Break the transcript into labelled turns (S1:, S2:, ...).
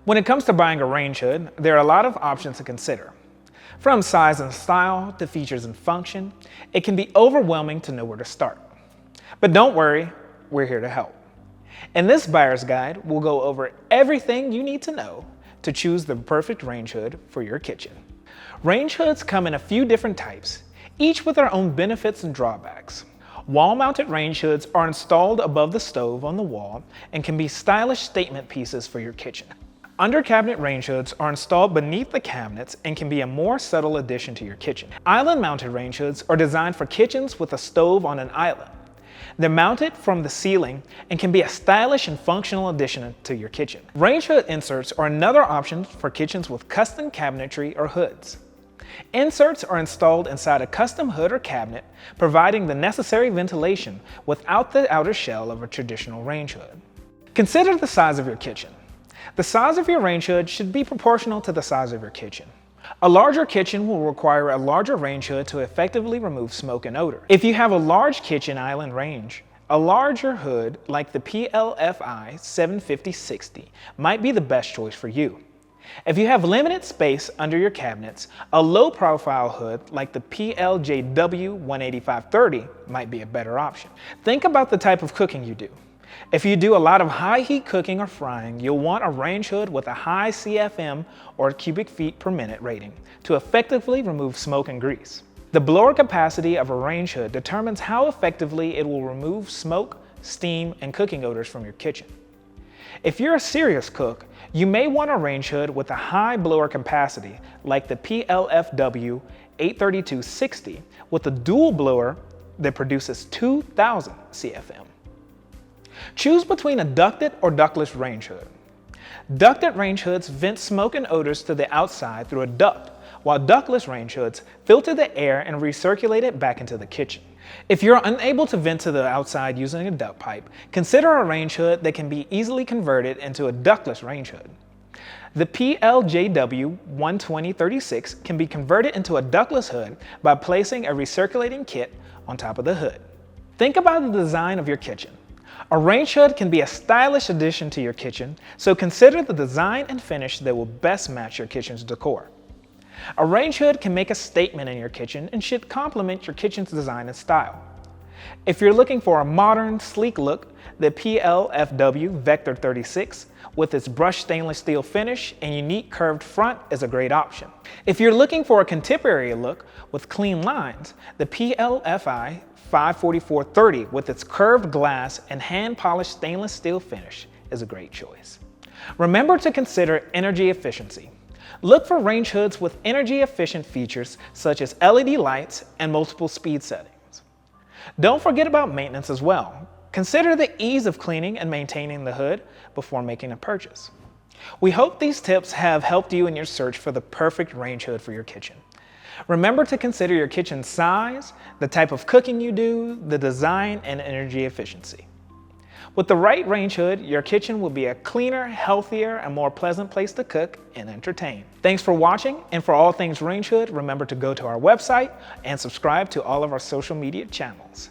S1: When it comes to buying a range hood, there are a lot of options to consider. From size and style to features and function, it can be overwhelming to know where to start. But don't worry, we're here to help. In this buyer's guide, we'll go over everything you need to know to choose the perfect range hood for your kitchen. Range hoods come in a few different types, each with their own benefits and drawbacks. Wall-mounted range hoods are installed above the stove on the wall and can be stylish statement pieces for your kitchen. Under-cabinet range hoods are installed beneath the cabinets and can be a more subtle addition to your kitchen. Island-mounted range hoods are designed for kitchens with a stove on an island. They're mounted from the ceiling and can be a stylish and functional addition to your kitchen. Range hood inserts are another option for kitchens with custom cabinetry or hoods. Inserts are installed inside a custom hood or cabinet, providing the necessary ventilation without the outer shell of a traditional range hood. Consider the size of your kitchen. The size of your range hood should be proportional to the size of your kitchen. A larger kitchen will require a larger range hood to effectively remove smoke and odor. If you have a large kitchen island range, a larger hood like the PLFI 750/60 might be the best choice for you. If you have limited space under your cabinets, a low-profile hood like the PLJW 185/30 might be a better option. Think about the type of cooking you do. If you do a lot of high-heat cooking or frying, you'll want a range hood with a high CFM or cubic feet per minute rating to effectively remove smoke and grease. The blower capacity of a range hood determines how effectively it will remove smoke, steam, and cooking odors from your kitchen. If you're a serious cook, you may want a range hood with a high blower capacity like the PLFW 832/60 with a dual blower that produces 2,000 CFM. Choose between a ducted or ductless range hood. Ducted range hoods vent smoke and odors to the outside through a duct, while ductless range hoods filter the air and recirculate it back into the kitchen. If you're unable to vent to the outside using a duct pipe, consider a range hood that can be easily converted into a ductless range hood. The PLJW 120/36 can be converted into a ductless hood by placing a recirculating kit on top of the hood. Think about the design of your kitchen. A range hood can be a stylish addition to your kitchen, so consider the design and finish that will best match your kitchen's decor. A range hood can make a statement in your kitchen and should complement your kitchen's design and style. If you're looking for a modern, sleek look, the PLFW Vector 36 with its brushed stainless steel finish and unique curved front is a great option. If you're looking for a contemporary look with clean lines, the PLFI 544/30 with its curved glass and hand-polished stainless steel finish is a great choice. Remember to consider energy efficiency. Look for range hoods with energy-efficient features such as LED lights and multiple speed settings. Don't forget about maintenance as well. Consider the ease of cleaning and maintaining the hood before making a purchase. We hope these tips have helped you in your search for the perfect range hood for your kitchen. Remember to consider your kitchen size, the type of cooking you do, the design, and energy efficiency. With the right range hood, your kitchen will be a cleaner, healthier, and more pleasant place to cook and entertain. Thanks for watching, and for all things range hood, remember to go to our website and subscribe to all of our social media channels.